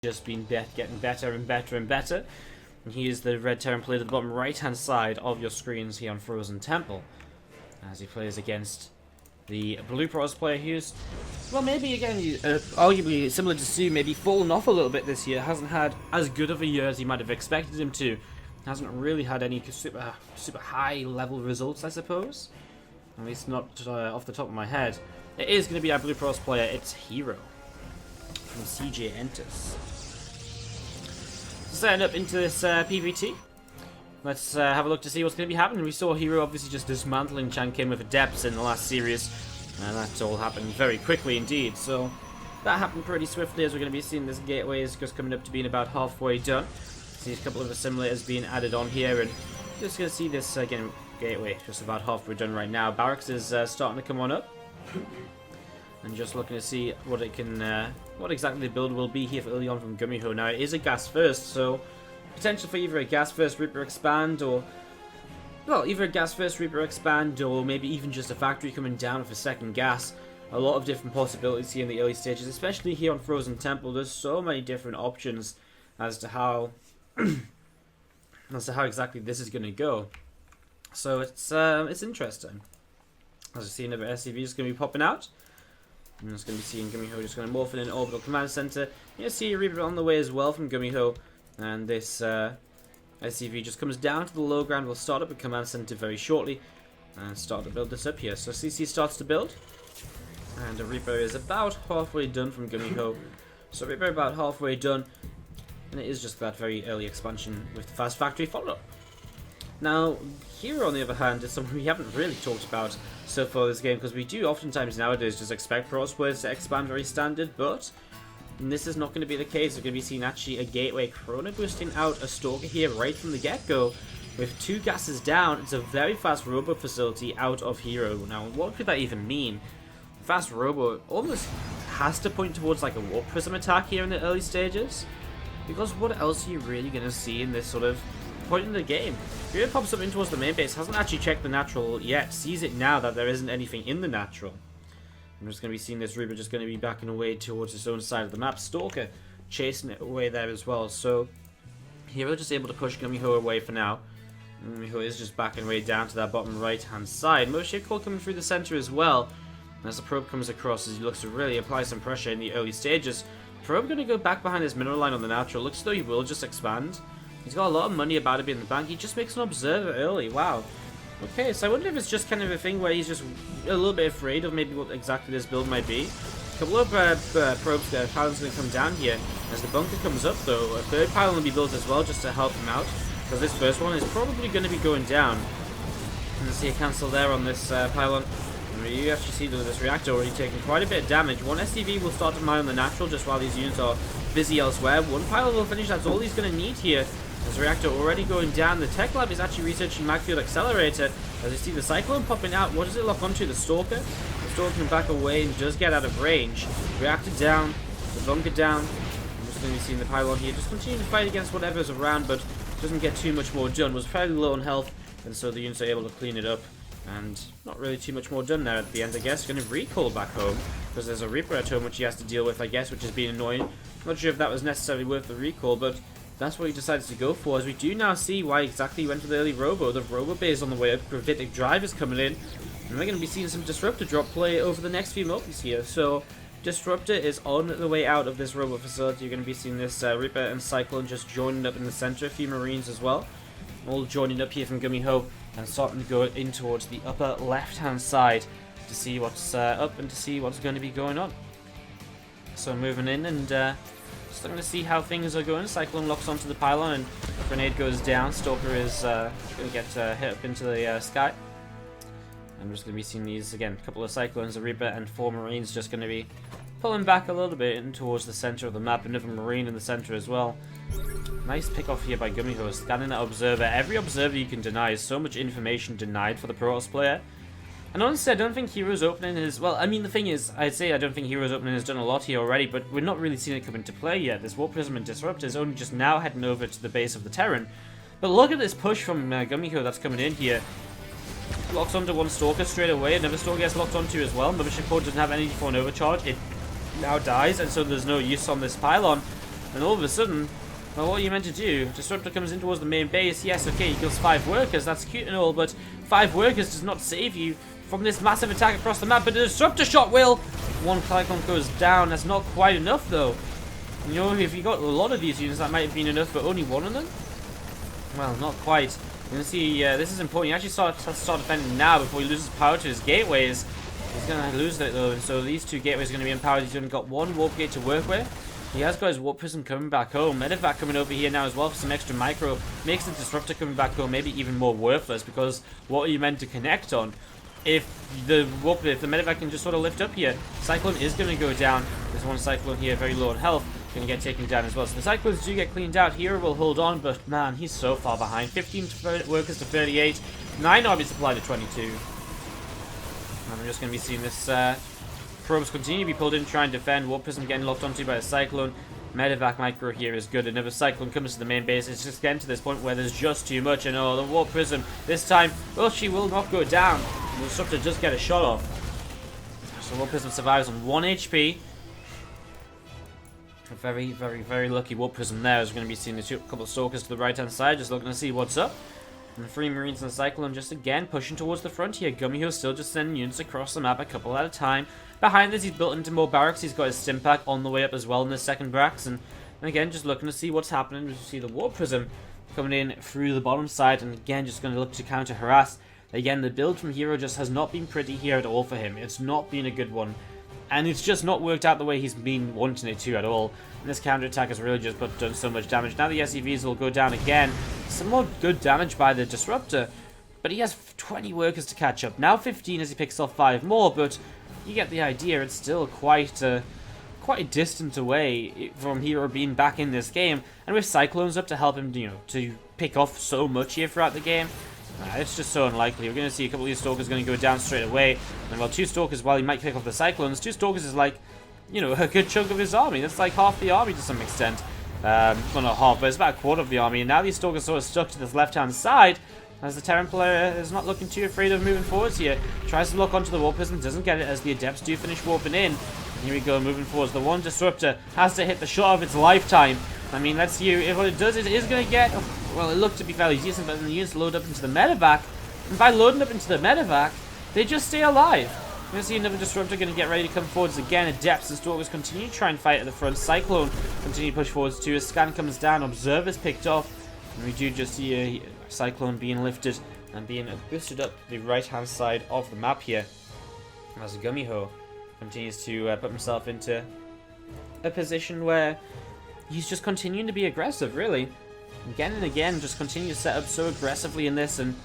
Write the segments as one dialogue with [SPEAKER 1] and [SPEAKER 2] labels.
[SPEAKER 1] just been getting better and better and better. And he is the red Terran player at the bottom right hand side of your screens here on Frozen Temple, as he plays against the blue pros player who's, well, maybe again arguably similar to Sue, maybe fallen off a little bit this year. Hasn't had as good of a year as he might have expected him to. Hasn't really had any super high level results, I suppose. At least not off the top of my head. It is going to be our blue pros player. It's herO from CJ Enters. Setting up into this PvT. Let's have a look to see what's going to be happening. We saw herO obviously just dismantling Chan Kim with Adepts in the last series, and that all happened very quickly indeed. So that happened pretty swiftly, as we're going to be seeing this gateway is just coming up to being about halfway done. See a couple of assimilators being added on here, and just going to see this again gateway just about halfway done right now. Barracks is starting to come on up, and just looking to see what it can, what exactly the build will be here for early on from GuMiho. Now it is a gas first, so potential for either a gas first Reaper expand, or well, either a gas first Reaper expand, or maybe even just a factory coming down with a second gas. A lot of different possibilities here in the early stages, especially here on Frozen Temple. There's so many different options as to how exactly this is going to go. So it's interesting. As you see, another SCV is going to be popping out. I'm just going to be seeing GuMiho just going to morph in an orbital command center. You see a Reaper on the way as well from GuMiho, and this SCV just comes down to the low ground. We'll start up a command center very shortly and start to build this up here. So CC starts to build, and the Reaper is about halfway done from GuMiho. So Reaper about halfway done, and it is just that very early expansion with the fast factory followed up. Now, herO on the other hand is something we haven't really talked about so far this game, because we do oftentimes nowadays just expect pros players to expand very standard, but this is not going to be the case. We're going to be seeing actually a gateway chrono boosting out a Stalker here right from the get-go. With 2 gases down, it's a very fast robo facility out of herO. Now, what could that even mean? Fast robo almost has to point towards like a warp prism attack here in the early stages, because what else are you really going to see in this sort of point in the game? herO pops up in towards the main base, hasn't actually checked the natural yet, sees it now that there isn't anything in the natural. I'm just going to be seeing this Reaper just going to be backing away towards his own side of the map. Stalker chasing it away there as well. So herO just able to push GuMiho away for now. GuMiho is just backing way down to that bottom right hand side. Motion Call coming through the center as well. As the probe comes across, as he looks to really apply some pressure in the early stages. Probe going to go back behind his mineral line on the natural. Looks as though he will just expand. He's got a lot of money about to be in the bank. He just makes an observer early. Wow. Okay, so I wonder if it's just kind of a thing where he's just a little bit afraid of maybe what exactly this build might be. A couple of probes there. Pylon's going to come down here. As the bunker comes up though, a third pylon will be built as well just to help him out, because this first one is probably going to be going down. And see a cancel there on this pylon. You actually see that this reactor already taking quite a bit of damage. One SCV will start to mine on the natural just while these units are busy elsewhere. One pylon will finish, that's all he's going to need here. As the reactor already going down, the tech lab is actually researching Magfield Accelerator. As you see the Cyclone popping out, what does it lock onto? The Stalker? The Stalker can back away and does get out of range. Reactor down, the bunker down. I'm just going to be seeing the pylon here just continue to fight against whatever's around, but doesn't get too much more done. Was fairly low on health, and so the units are able to clean it up. And not really too much more done there at the end, I guess. Going to recall back home, because there's a Reaper at home which he has to deal with, I guess, which has been annoying. Not sure if that was necessarily worth the recall, but that's what he decided to go for, as we do now see why exactly he went for the early robo. The robo bay is on the way up, gravitic drive is coming in, and we're going to be seeing some disruptor drop play over the next few multis here. So disruptor is on the way out of this robo facility. You're going to be seeing this Reaper and Cyclone just joining up in the center, a few Marines as well, all joining up here from GuMiho and starting to go in towards the upper left hand side to see what's up and to see what's going to be going on. So moving in and just looking to see how things are going. Cyclone locks onto the pylon and grenade goes down. Stalker is going to get hit up into the sky. I'm just going to be seeing these again, a couple of Cyclones, a Reaper and 4 Marines just going to be pulling back a little bit in towards the center of the map. Another Marine in the center as well. Nice pick off here by GuMiho, scanning that observer. Every observer you can deny is so much information denied for the Protoss player. And honestly, I don't think herO's opening is... Well, I mean, the thing is, I'd say I don't think herO's opening has done a lot here already, but we're not really seeing it come into play yet. This Warp Prism and Disruptor is only just now heading over to the base of the Terran. But look at this push from GuMiho that's coming in here. Locks onto one Stalker straight away. Another Stalker gets locked onto as well. Mothership Core doesn't have energy for an overcharge. It now dies, and so there's no use on this pylon. And all of a sudden, well, what are you meant to do? Disruptor comes in towards the main base. Yes, okay, he kills 5 workers. That's cute and all, but 5 workers does not save you from this massive attack across the map. But the Disruptor shot will. One Cyclone goes down. That's not quite enough, though. You know, if you got a lot of these units, that might have been enough, but only one of them? Well, not quite. You can see, this is important. You actually start defending now before he loses power to his gateways. He's going to lose it, though. So these 2 gateways are going to be empowered. He's only got 1 warp gate to work with. He has got his warp prism coming back home. Medevac coming over here now as well for some extra micro. Makes the Disruptor coming back home maybe even more worthless, because what are you meant to connect on? If the Medevac can just sort of lift up here, Cyclone is going to go down. There's 1 Cyclone here, very low on health. Going to get taken down as well. So the Cyclones do get cleaned out. herO will hold on, but man, he's so far behind. 15 workers to 38. 9 army supply to 22. And I'm just going to be seeing this probes continue to be pulled in, try and defend. Warp Prism getting locked onto by a Cyclone. Medevac micro here is good. Another Cyclone comes to the main base. It's just getting to this point where there's just too much. And oh, the Warp Prism this time, well, she will not go down. The Disruptor just get a shot off. So Warp Prism survives on 1 HP. A very, very, very lucky Warp Prism there. As we're going to be seeing a couple of Stalkers to the right hand side, just looking to see what's up. And the 3 Marines and the Cyclone just again pushing towards the front here. GuMiho still just sending units across the map a couple at a time. Behind this, he's built into more barracks. He's got his Stimpack on the way up as well in the second barracks. And again, just looking to see what's happening. We see the Warp Prism coming in through the bottom side. And again, just going to look to counter harass. Again, the build from herO just has not been pretty here at all for him. It's not been a good one. And it's just not worked out the way he's been wanting it to at all. And this counterattack has really just done so much damage. Now the SCVs will go down again. Some more good damage by the Disruptor. But he has 20 workers to catch up. Now 15 as he picks off 5 more. But you get the idea. It's still quite a distant away from herO being back in this game. And with Cyclones up to help him, you know, to pick off so much here throughout the game. It's just so unlikely. We're going to see a couple of these Stalkers going to go down straight away. And while 2 Stalkers, while he might pick off the Cyclones, 2 Stalkers is like, you know, a good chunk of his army. That's like half the army to some extent. Well, not half, but it's about a quarter of the army. And now these Stalkers sort of stuck to this left-hand side, as the Terran player is not looking too afraid of moving forwards here. Tries to lock onto the Warp Prism, doesn't get it as the Adepts do finish warping in. And here we go, moving forwards. The 1 Disruptor has to hit the shot of its lifetime. I mean, let's see if what it does is it is going to get... Well, it looked to be fairly decent, but then the units load up into the Medevac. And by loading up into the Medevac, they just stay alive. We're going to see another Disruptor going to get ready to come forwards again. Adepts and Stalkers continue to try and fight at the front. Cyclone continue to push forwards too. A scan comes down. Observers picked off. And we do just see a Cyclone being lifted and being boosted up the right-hand side of the map here. As GuMiho continues to put himself into a position where he's just continuing to be aggressive, really. Again and again, just continue to set up so aggressively in this, and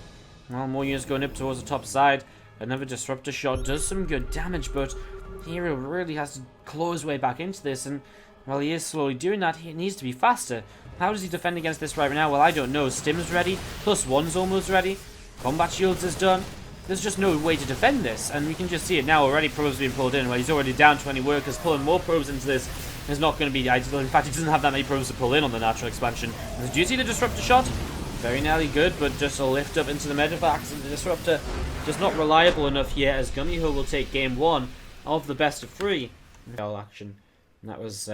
[SPEAKER 1] well, more units going up towards the top side. Another Disruptor shot does some good damage, but herO really has to claw his way back into this, and while he is slowly doing that, he needs to be faster. How does he defend against this right now? Well, I don't know. Stim's ready, +1's almost ready, Combat Shields is done. There's just no way to defend this, and we can just see it now already. Probes being pulled in. Well, he's already down 20 workers. Pulling more probes into this is not going to be ideal. In fact, he doesn't have that many probes to pull in on the natural expansion. Do you see the Disruptor shot? Very nearly good, but just a lift up into the Medevacs, and the Disruptor just not reliable enough here, as GuMiho will take game 1 of the best of 3 action. And that was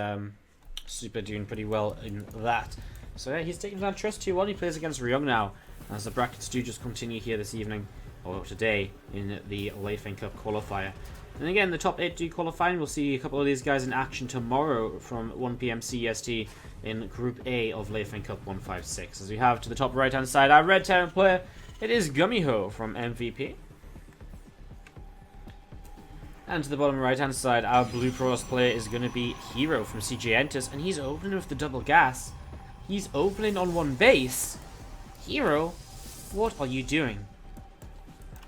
[SPEAKER 1] Super doing pretty well in that. So yeah, he's taking down Trust 2-1. He plays against herO now, as the brackets do just continue here this evening, or today, in the Leifeng Cup Qualifier. And again, the top 8 do qualifying. We'll see a couple of these guys in action tomorrow from 1 PM CEST in Group A of Leifeng Cup 156. As we have to the top right-hand side, our red Terran player, it is GuMiho from MVP. And to the bottom right-hand side, our blue Protoss player is going to be herO from CJ Entus, and he's opening with the double gas. He's opening on 1 base. herO, what are you doing?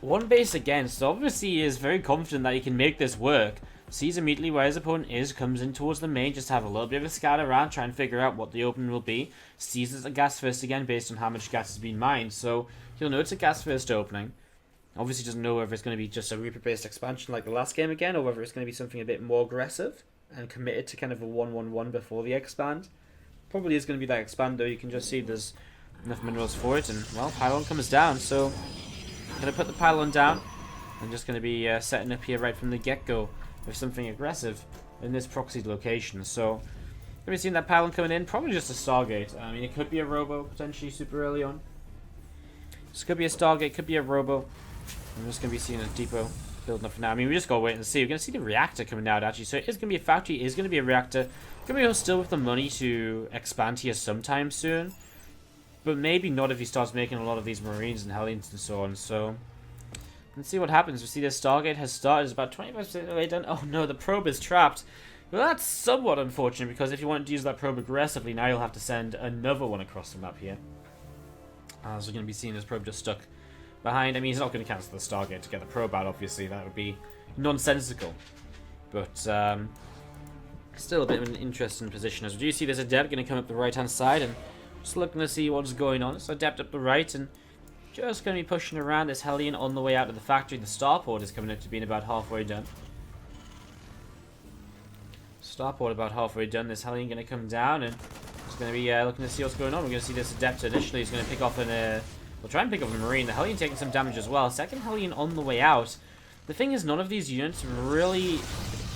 [SPEAKER 1] 1 base again, so obviously he is very confident that he can make this work. Sees immediately where his opponent is, comes in towards the main, just to have a little bit of a scout around, try and figure out what the opening will be. Sees it's a gas first again, based on how much gas has been mined, so he'll know it's a gas first opening. Obviously doesn't know whether it's going to be just a Reaper based expansion like the last game again, or whether it's going to be something a bit more aggressive and committed to kind of a 1-1-1 before the expand. Probably is going to be that expand though. You can just see there's enough minerals for it, and well, pylon comes down, so going to put the pylon down. I'm just going to be setting up here right from the get-go with something aggressive in this proxied location. So Have we seen that pylon coming in? Probably just a Stargate. I mean, it could be a Robo, potentially, super early on. This could be a Stargate, could be a Robo. I'm just going to be seeing a depot building up for now. I mean, we just got to wait and see. We're going to see the reactor coming out, actually. So it is going to be a factory, it is going to be a reactor. GuMiho still with the money to expand here sometime soon. But maybe not if he starts making a lot of these Marines and Hellions and so on. So, let's see what happens. We see the Stargate has started. It's about 25% of the way done. Oh no, the probe is trapped. Well, that's somewhat unfortunate, because if you want to use that probe aggressively, now you'll have to send another one across the map here. So we're going to be seeing this probe just stuck behind. I mean, he's not going to cancel the Stargate to get the probe out, obviously. That would be nonsensical. But, still a bit of an interesting position. As we do see this Adept going to come up the right-hand side, and just looking to see what's going on. So Adept up the right, and just going to be pushing around this Hellion on the way out of the factory. The Starport is coming up to being about halfway done. Starport about halfway done. This Hellion going to come down, and it's going to be looking to see what's going on. We're going to see this Adept initially. He's going to pick off an... we'll try and pick up a Marine. The Hellion taking some damage as well. Second Hellion on the way out. The thing is, none of these units really,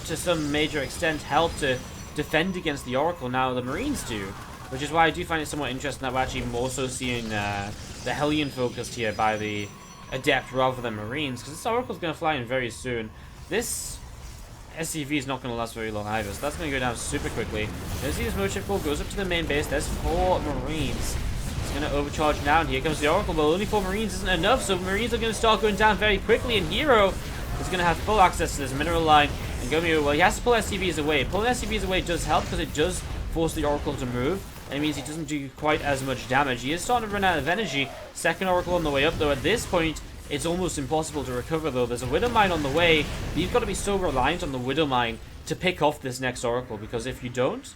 [SPEAKER 1] to some major extent, help to defend against the Oracle. Now, the Marines do, which is why I do find it somewhat interesting that we're actually more so seeing the Hellion focused here by the Adept rather than Marines, because this Oracle's going to fly in very soon. This SCV is not going to last very long either, so that's going to go down super quickly. You see this motion ball goes up to the main base. There's 4 Marines. It's going to overcharge now, and here comes the Oracle, but only 4 Marines isn't enough, so Marines are going to start going down very quickly, and herO is going to have full access to this mineral line. And GuMiho, well, he has to pull SCVs away. Pulling SCVs away does help, because it does force the Oracle to move, and it means he doesn't do quite as much damage. He is starting to run out of energy. Second Oracle on the way up, though. At this point, it's almost impossible to recover, though. There's a Widow Mine on the way, but you've got to be so reliant on the Widow Mine to pick off this next Oracle, because if you don't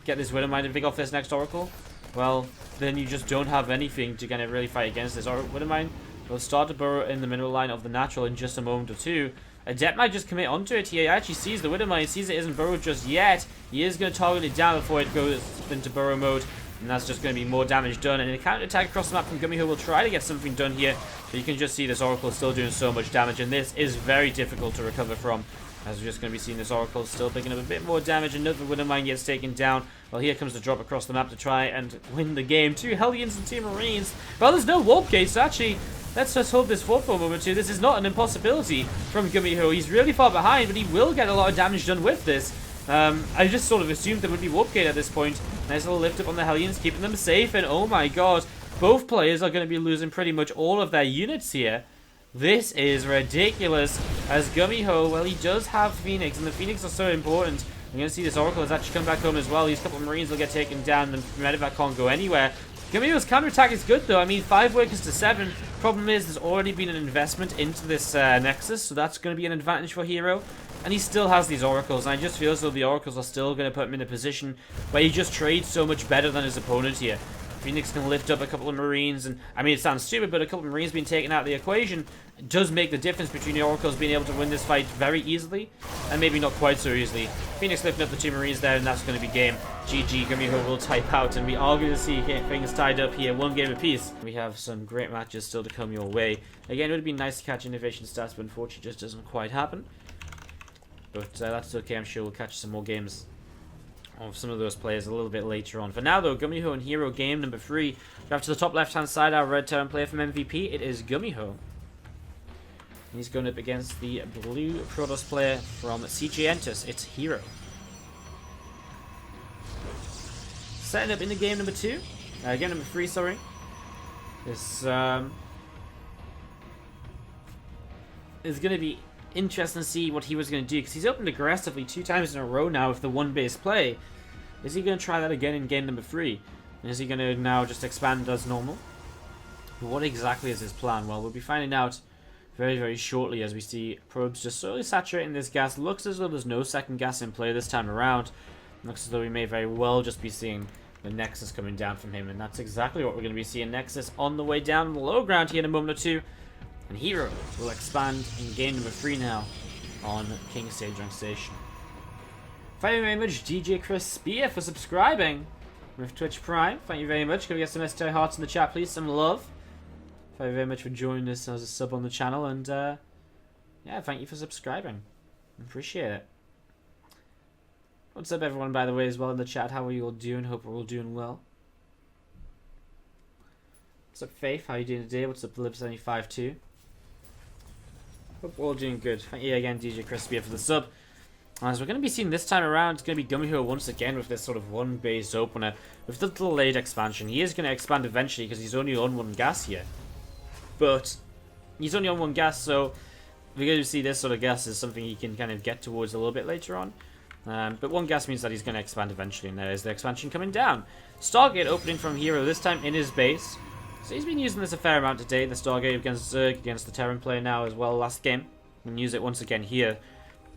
[SPEAKER 1] get this Widow Mine to pick off this next Oracle, well, then you just don't have anything to kind of really fight against this. Widow Mine will start to burrow in the mineral line of the natural in just a moment or two. Adept might just commit onto it. He actually sees the Widow Mine, sees it isn't burrowed just yet. He is going to target it down before it goes into burrow mode, and that's just going to be more damage done. And a counter-attack across the map from GuMiho will try to get something done here, but you can just see this Oracle still doing so much damage, and this is very difficult to recover from, as we're just going to be seeing this Oracle still picking up a bit more damage. Another Widow Mine gets taken down. Well, here comes the drop across the map to try and win the game. 2 Hellions and 2 Marines. Well, there's no warp gate, so actually, let's just hold this fort for a moment too. This is not an impossibility from GuMiho. He's really far behind, but he will get a lot of damage done with this. I just sort of assumed there would be warp gate at this point. Nice little lift up on the Hellions, keeping them safe, and oh my god, both players are going to be losing pretty much all of their units here. This is ridiculous, as GuMiho, well, he does have Phoenix, and the Phoenix are so important. We're going to see this Oracle has actually come back home as well. These couple of Marines will get taken down, and Medevac can't go anywhere. GuMiho's counterattack is good, though. I mean, 5 workers to 7. Problem is, there's already been an investment into this Nexus, so that's going to be an advantage for herO. And he still has these Oracles, and I just feel as though the Oracles are still going to put him in a position where he just trades so much better than his opponent here. Phoenix can lift up a couple of Marines, and I mean, it sounds stupid, but a couple of Marines being taken out of the equation does make the difference between the Oracles being able to win this fight very easily, and maybe not quite so easily. Phoenix lifting up the 2 Marines there, and that's going to be game. GG, GuMiho will type out, and we are going to see things tied up here, 1 game apiece. We have some great matches still to come your way. Again, it would be nice to catch Innovation Stats, but unfortunately it just doesn't quite happen. But that's okay, I'm sure we'll catch some more games of some of those players a little bit later on. For now, though, GuMiho and herO game number 3. Drive to the top left-hand side, our red turn player from MVP. It is GuMiho. He's going up against the blue Protoss player from CJ Entus. It's herO. Setting up in the game number 2. Game number 3, sorry. This is going to be interesting to see what he was going to do, because he's opened aggressively 2 times in a row now with the 1-base play. Is he going to try that again in game number 3? And is he going to now just expand as normal? But what exactly is his plan? Well, we'll be finding out very, very shortly as we see probes just slowly saturating this gas. Looks as though there's no second gas in play this time around. Looks as though we may very well just be seeing the Nexus coming down from him, and that's exactly what we're going to be seeing. Nexus on the way down on the low ground here in a moment or two. And herO will expand in game number 3 now on King Stage Rank Station. Thank you very much, DJ Chris Spear, for subscribing with Twitch Prime. Thank you very much. Can we get some STI hearts in the chat, please? Some love. Thank you very much for joining us as a sub on the channel. And, yeah, thank you for subscribing. Appreciate it. What's up, everyone, by the way, as well in the chat? How are you all doing? Hope we're all doing well. What's up, Faith? How are you doing today? What's up, Lib75 too? Hope we're all doing good. Thank you again, DJ Crispy, for the sub. As we're going to be seeing this time around, it's going to be GuMiho once again with this sort of one base opener. With the delayed expansion, he is going to expand eventually because he's only on one gas here. But he's only on one gas, so we're going to see this sort of gas as something he can kind of get towards a little bit later on. But one gas means that he's going to expand eventually, and there is the expansion coming down. Stargate opening from herO, this time in his base. So he's been using this a fair amount today, the Stargate against Zerg, against the Terran player now as well last game. And use it once again here.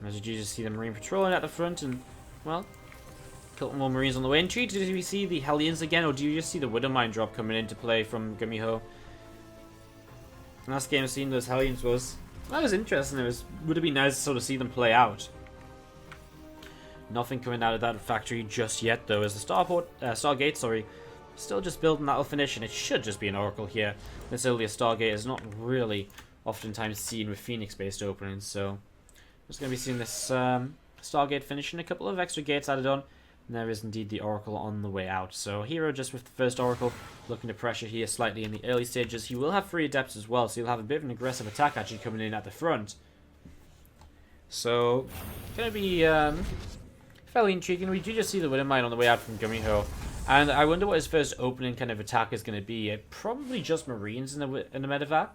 [SPEAKER 1] As you do just see the Marine patrolling at the front, and, well, a couple more Marines on the way. Intrigued, do we see the Hellions again, or do you just see the Widowmine drop coming into play from GuMiho? Last game seeing those Hellions that was interesting. Would have been nice to sort of see them play out. Nothing coming out of that factory just yet, though, as the Stargate, still just building that finish, and it should just be an Oracle here. This earlier Stargate is not really oftentimes seen with Phoenix-based openings, so just going to be seeing this Stargate finishing, a couple of extra gates added on, and there is indeed the Oracle on the way out. So herO just with the first Oracle, looking to pressure here slightly in the early stages. He will have 3 Adepts as well, so he'll have a bit of an aggressive attack actually coming in at the front. So, going to be fairly intriguing. We do just see the Widowmine on the way out from GuMiho, and I wonder what his first opening kind of attack is going to be. Probably just Marines in the medevac,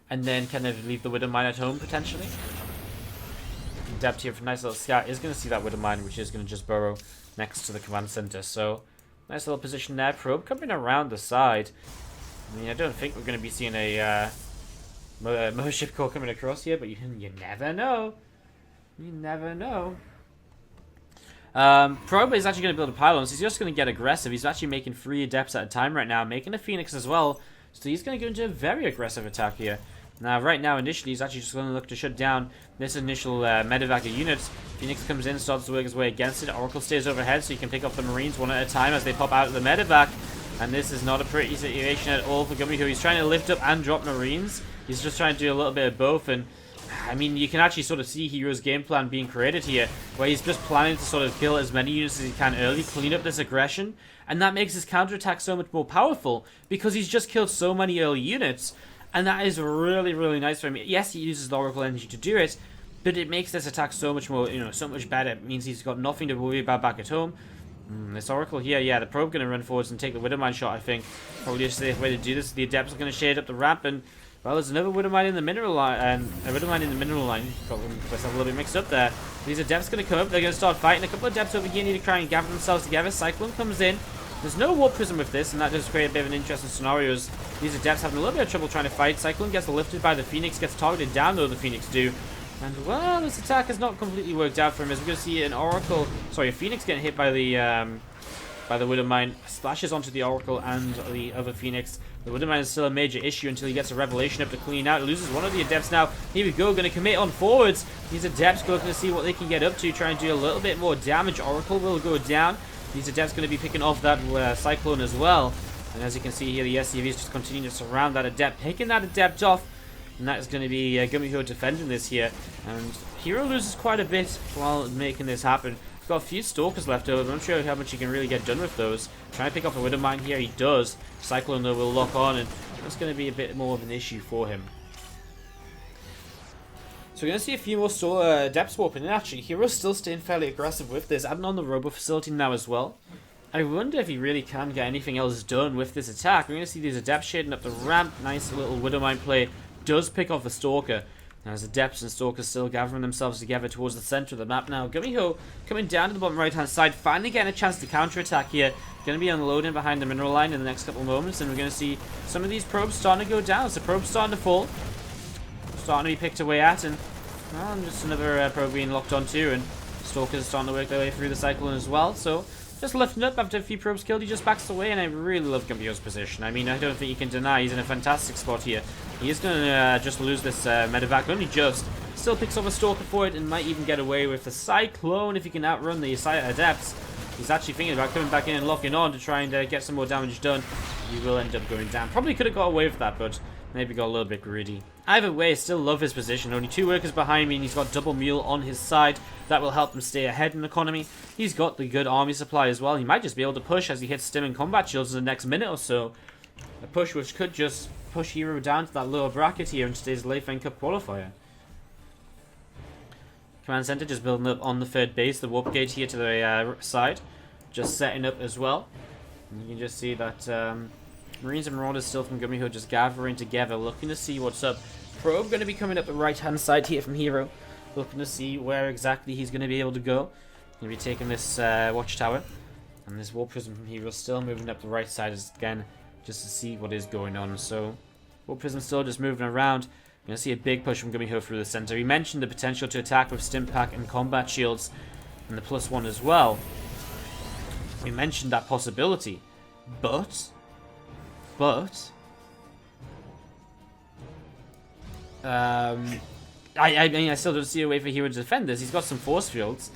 [SPEAKER 1] and then kind of leave the Widowmine at home potentially. Adept here for nice little scout is going to see that Widowmine, which is going to just burrow next to the command center. So nice little position there. Probe coming around the side. I mean, I don't think we're going to be seeing a Mothership core coming across here, but you never know. You never know. Probe is actually going to build a pylon, so he's just going to get aggressive. He's actually making 3 Adepts at a time right now, making a Phoenix as well. So he's going to go into a very aggressive attack here. Now, right now, initially, he's actually just going to look to shut down this initial medevac of units. Phoenix comes in, starts to work his way against it. Oracle stays overhead, so you can pick up the Marines one at a time as they pop out of the medevac. And this is not a pretty situation at all for GuMiho. He's trying to lift up and drop Marines. He's just trying to do a little bit of both, and I mean, you can actually sort of see herO's game plan being created here, where he's just planning to sort of kill as many units as he can early, clean up this aggression, and that makes his counterattack so much more powerful, because he's just killed so many early units. And that is really, really nice for him. Yes, he uses the Oracle energy to do it, but it makes this attack so much more, so much better. It means he's got nothing to worry about back at home. This Oracle here, yeah, the Probe going to run forwards and take the Widowmine shot, I think. Probably a safe way to do this. The Adepts are going to shade up the ramp, and, well, there's another Widowmine in the mineral line, and a Widowmine in the mineral line. Got myself a little bit mixed up there. These Adepts going to come up, they're going to start fighting. A couple of Adepts over here need to try and gather themselves together. Cyclone comes in. There's no Warp Prism with this, and that does create a bit of an interesting scenario as these Adepts having a little bit of trouble trying to fight. Cyclone gets lifted by the Phoenix, gets targeted down though the Phoenix do. And, well, this attack has not completely worked out for him as we're going to see a Phoenix getting hit by the Widowmine, splashes onto the Oracle and the other Phoenix. The Widowmine is still a major issue until he gets a Revelation up to clean out. He loses one of the Adepts now. Here we go, going to commit on forwards. These Adepts looking to see what they can get up to, try and do a little bit more damage. Oracle will go down. These Adepts going to be picking off that Cyclone as well. And as you can see here, the SCV is just continuing to surround that Adept, picking that Adept off. And that is going to be GuMiho defending this here. And herO loses quite a bit while making this happen. We've got a few Stalkers left over. I'm not sure how much he can really get done with those. Trying to pick off a Widowmine here, he does. Cyclone though will lock on, and that's going to be a bit more of an issue for him. So we're going to see a few more Adepts warping in. Actually, herO's still staying fairly aggressive with this, adding on the Robo Facility now as well. I wonder if he really can get anything else done with this attack. We're going to see these Adepts shading up the ramp. Nice little Widowmine play. Does pick off the Stalker. As Adepts and Stalkers still gathering themselves together towards the center of the map now. GuMiho coming down to the bottom right hand side, finally getting a chance to counterattack here. Going to be unloading behind the mineral line in the next couple of moments, and we're going to see some of these probes starting to go down. So probes starting to fall. Starting to be picked away at, and well, just another probe being locked onto, and Stalkers starting to work their way through the Cyclone as well. So just lifting up after a few probes killed, he just backs away, and I really love GuMiho's position. I mean, I don't think you can deny he's in a fantastic spot here. He is going to just lose this medevac, only just. Still picks up a Stalker for it, and might even get away with the Cyclone if he can outrun the Adepts. He's actually thinking about coming back in and locking on to try and get some more damage done. He will end up going down. Probably could have got away with that, but maybe got a little bit greedy. Either way, I still love his position. Only 2 workers behind me, and he's got double mule on his side. That will help him stay ahead in economy. He's got the good army supply as well. He might just be able to push as he hits stim and combat shields in the next minute or so. A push which could just push herO down to that lower bracket here in today's Leifeng Cup Qualifier. Command Center just building up on the third base. The warp gate here to the side. Just setting up as well. And you can just see that Marines and Marauders still from GuMiho just gathering together, looking to see what's up. Probe going to be coming up the right-hand side here from herO. Looking to see where exactly he's going to be able to go. Going to be taking this watchtower. And this Warp Prism from herO still moving up the right side again, just to see what is going on. So, Warp Prism still just moving around. You're going to see a big push from GuMiho through the center. He mentioned the potential to attack with Stim Pack and combat shields. And the +1 as well. We mentioned that possibility. But... I mean, I still don't see a way for herO to defend this. He's got some force fields.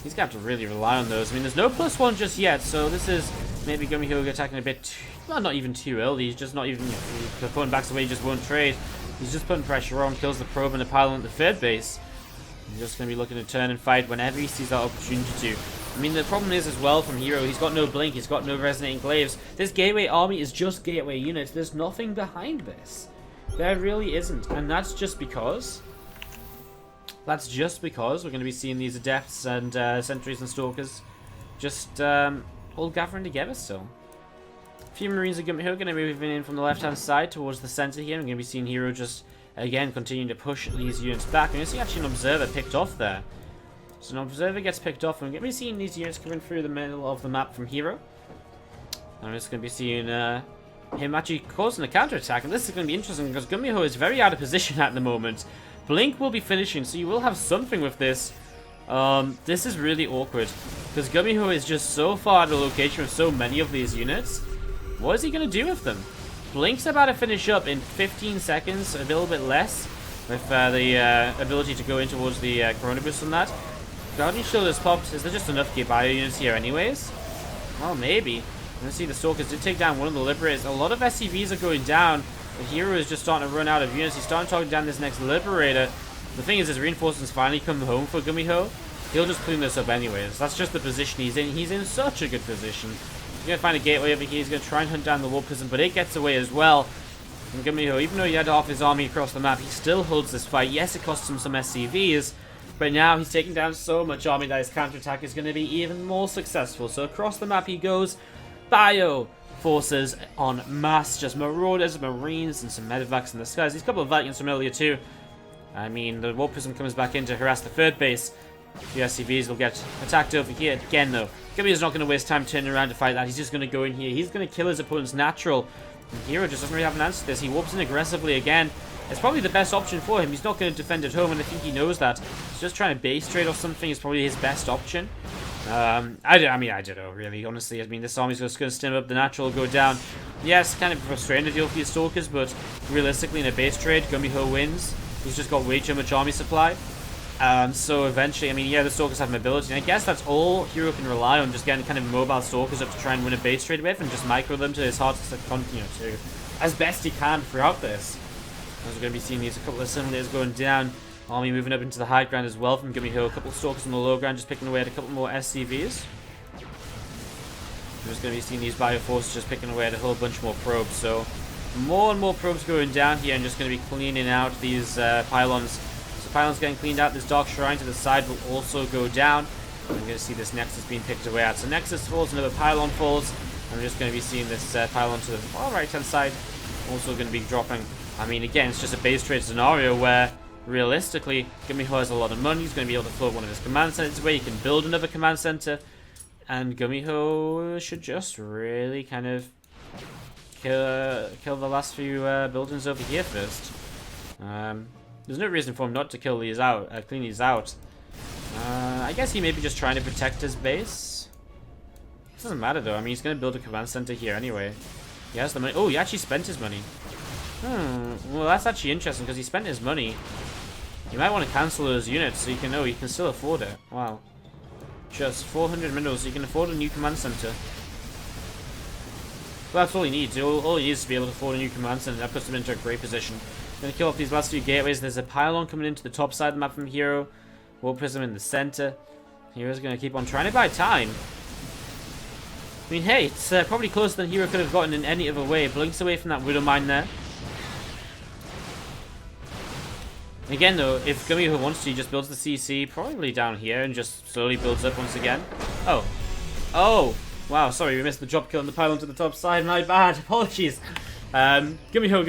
[SPEAKER 1] He's going to have to really rely on those. I mean, there's no +1 just yet, so this is maybe GuMiho attacking a bit too, well, not even too early. He's just not even, the opponent backs away, he just won't trade. He's just putting pressure on, kills the probe and the pylon at the third base. He's just going to be looking to turn and fight whenever he sees that opportunity to. I mean, the problem is as well from herO, he's got no blink, he's got no resonating glaives. This gateway army is just gateway units. There's nothing behind this. There really isn't, and that's just because we're going to be seeing these adepts and sentries and stalkers just all gathering together still. A few Marines of GuMiho are going to be moving in from the left-hand side towards the center here. I'm going to be seeing herO just, again, continuing to push these units back. I'm going to see actually an observer picked off there. So an observer gets picked off, and I'm going to be seeing these units coming through the middle of the map from herO. I'm just going to be seeing him actually causing a counterattack, and this is going to be interesting because GuMiho is very out of position at the moment. Blink will be finishing, so you will have something with this. This is really awkward because GuMiho is just so far out of location with so many of these units. What is he going to do with them? Blink's about to finish up in 15 seconds, a little bit less, with the ability to go in towards the Corona Boost on that. Guardian Shield is popped. Is there just enough GuMiho units here anyways? Well, maybe. Let's see, the Stalkers did take down one of the Liberators. A lot of SCVs are going down. The herO is just starting to run out of units. He's starting to talk down this next Liberator. The thing is, his reinforcements finally come home for GuMiho. He'll just clean this up anyways. That's just the position he's in. He's in such a good position. He's going to find a gateway over here. He's going to try and hunt down the Warp Prism, but it gets away as well. And GuMiho, even though he had half his army across the map, he still holds this fight. Yes, it costs him some SCVs, but now he's taking down so much army that his counterattack is going to be even more successful. So across the map he goes. Bio forces en masse, just Marauders, Marines, and some Medivacs in the skies. These couple of Vatians from earlier too. I mean, the Warp Prism comes back in to harass the third base. The SCVs will get attacked over here again though. GuMiho's not going to waste time turning around to fight that. He's just going to go in here. He's going to kill his opponent's natural. And herO just doesn't really have an answer to this. He warps in aggressively again. It's probably the best option for him. He's not going to defend at home, and I think he knows that. He's just trying to base trade or something is probably his best option. I don't know, really, honestly. I mean, this army's just going to stim up, the natural will go down. Yes, kind of frustrating to deal with these Stalkers, but realistically, in a base trade, GuMiho wins. He's just got way too much army supply. So eventually, I mean, yeah, the Stalkers have mobility, and I guess that's all herO can rely on, just getting kind of mobile Stalkers up to try and win a base trade with, and just micro them to his heart, to as best he can throughout this. As we're going to be seeing these, a couple of simulators going down. Army moving up into the high ground as well from GuMiho. A couple of Stalkers on the low ground, just picking away at a couple more SCVs. We're just going to be seeing these Bioforces just picking away at a whole bunch more probes. So, more and more probes going down here, and just going to be cleaning out these pylons. So, pylons getting cleaned out. This Dark Shrine to the side will also go down. And we're going to see this Nexus being picked away at. So, Nexus falls, another pylon falls. And we're just going to be seeing this pylon to the far right-hand side also going to be dropping. I mean, again, it's just a base trade scenario where realistically, GuMiho has a lot of money. He's going to be able to float one of his command centers away. He can build another command center. And GuMiho should just really kind of kill the last few buildings over here first. There's no reason for him not to kill these out, clean these out. I guess he may be just trying to protect his base. It doesn't matter though. I mean, he's going to build a command center here anyway. He has the money. Oh, he actually spent his money. Well, that's actually interesting because he spent his money. You might want to cancel those units so you can know you can still afford it. Wow. Just 400 minerals, so you can afford a new command center. Well, that's all he needs. All he needs to be able to afford a new command center. That puts him into a great position. Gonna kill off these last few gateways. There's a pylon coming into the top side of the map from herO. Warp Prism in the center. Hero's going to keep on trying to buy time. I mean, hey, it's probably closer than Hero could have gotten in any other way. Blinks away from that Widow Mine there. Again, though, if GuMiho wants to, he just builds the CC probably down here and just slowly builds up once again. Oh. Oh! Wow, sorry, we missed the drop kill on the pylon to the top side. My bad. Apologies. GuMiho